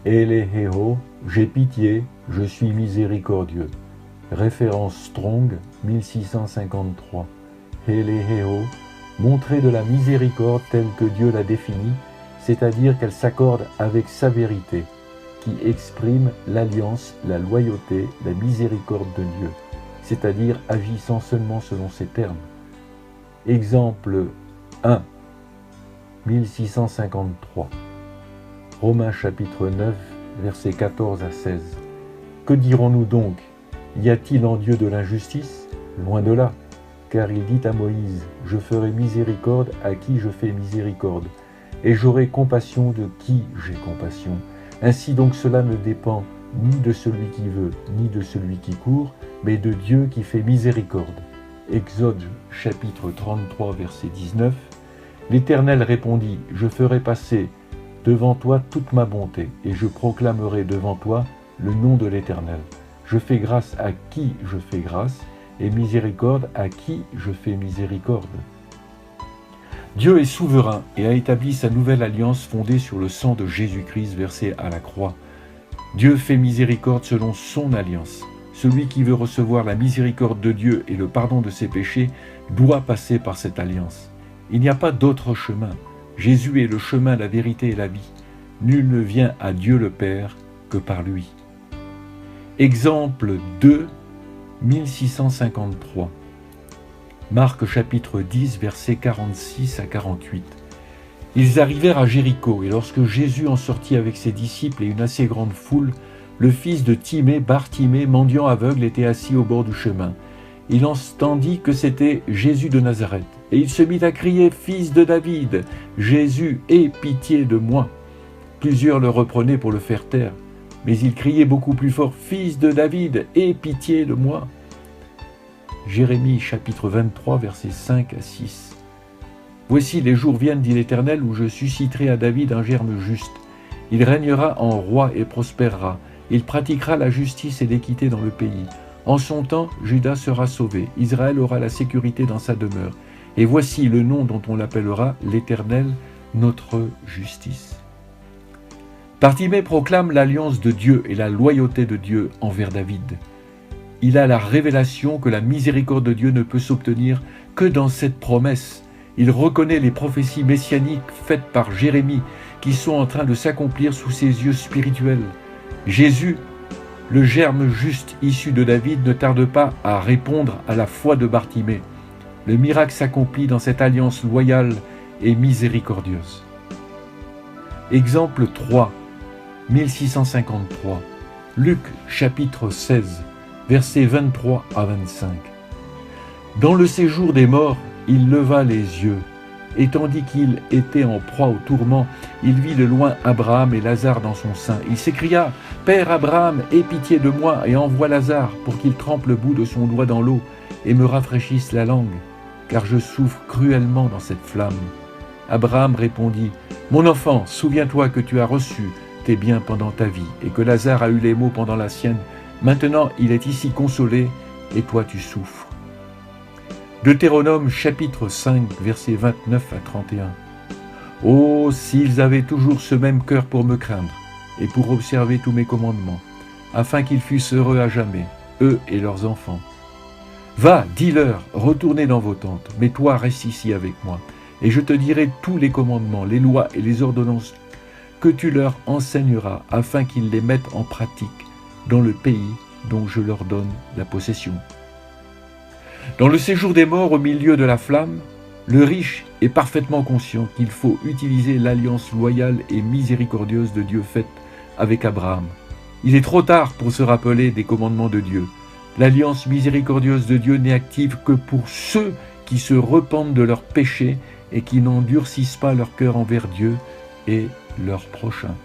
Eleheho, j'ai pitié, je suis miséricordieux. Référence Strong, 1653. Eleheho, montrer de la miséricorde telle que Dieu l'a définie, c'est-à-dire qu'elle s'accorde avec sa vérité, qui exprime l'alliance, la loyauté, la miséricorde de Dieu, c'est-à-dire agissant seulement selon ses termes. Exemple 1, 1653. Romains chapitre 9, versets 14 à 16. Que dirons-nous donc? Y a-t-il en Dieu de l'injustice? Loin de là, car il dit à Moïse, « Je ferai miséricorde à qui je fais miséricorde, et j'aurai compassion de qui j'ai compassion. » Ainsi donc cela ne dépend ni de celui qui veut, ni de celui qui court, mais de Dieu qui fait miséricorde. Exode chapitre 33, verset 19. L'Éternel répondit, « Je ferai passer devant toi toute ma bonté, et je proclamerai devant toi le nom de l'Éternel. Je fais grâce à qui je fais grâce, et miséricorde à qui je fais miséricorde. » Dieu est souverain et a établi sa nouvelle alliance fondée sur le sang de Jésus-Christ versé à la croix. Dieu fait miséricorde selon son alliance. Celui qui veut recevoir la miséricorde de Dieu et le pardon de ses péchés doit passer par cette alliance. Il n'y a pas d'autre chemin. Jésus est le chemin, la vérité et la vie. Nul ne vient à Dieu le Père que par lui. Exemple 2, 1653. Marc chapitre 10, versets 46 à 48. Ils arrivèrent à Jéricho, et lorsque Jésus en sortit avec ses disciples et une assez grande foule, le fils de Timée, Bartimée, mendiant aveugle, était assis au bord du chemin. Il entendit que c'était Jésus de Nazareth, et il se mit à crier « Fils de David, Jésus, aie pitié de moi !» Plusieurs le reprenaient pour le faire taire, mais il criait beaucoup plus fort « Fils de David, aie pitié de moi !» Jérémie chapitre 23, versets 5 à 6. « Voici les jours viennent, dit l'Éternel, où je susciterai à David un germe juste. Il régnera en roi et prospérera. Il pratiquera la justice et l'équité dans le pays. En son temps, Juda sera sauvé. Israël aura la sécurité dans sa demeure. Et voici le nom dont on l'appellera l'Éternel, notre justice. » Bartimée proclame l'alliance de Dieu et la loyauté de Dieu envers David. Il a la révélation que la miséricorde de Dieu ne peut s'obtenir que dans cette promesse. Il reconnaît les prophéties messianiques faites par Jérémie qui sont en train de s'accomplir sous ses yeux spirituels. Jésus, le germe juste issu de David, ne tarde pas à répondre à la foi de Bartimée. Le miracle s'accomplit dans cette alliance loyale et miséricordieuse. Exemple 3, 1653. Luc chapitre 16. Versets 23 à 25. Dans le séjour des morts, il leva les yeux, et tandis qu'il était en proie au tourment, il vit de loin Abraham et Lazare dans son sein. Il s'écria, « Père Abraham, aie pitié de moi et envoie Lazare pour qu'il trempe le bout de son doigt dans l'eau et me rafraîchisse la langue, car je souffre cruellement dans cette flamme. » Abraham répondit, « Mon enfant, souviens-toi que tu as reçu tes biens pendant ta vie et que Lazare a eu les maux pendant la sienne. Maintenant, il est ici consolé, et toi tu souffres. » Deutéronome chapitre 5, versets 29 à 31. « Oh, s'ils avaient toujours ce même cœur pour me craindre, et pour observer tous mes commandements, afin qu'ils fussent heureux à jamais, eux et leurs enfants. Va, dis-leur, retournez dans vos tentes, mais toi reste ici avec moi, et je te dirai tous les commandements, les lois et les ordonnances que tu leur enseigneras, afin qu'ils les mettent en pratique dans le pays dont je leur donne la possession. » Dans le séjour des morts au milieu de la flamme, le riche est parfaitement conscient qu'il faut utiliser l'alliance loyale et miséricordieuse de Dieu faite avec Abraham. Il est trop tard pour se rappeler des commandements de Dieu. L'alliance miséricordieuse de Dieu n'est active que pour ceux qui se repentent de leurs péchés et qui n'endurcissent pas leur cœur envers Dieu et leur prochain.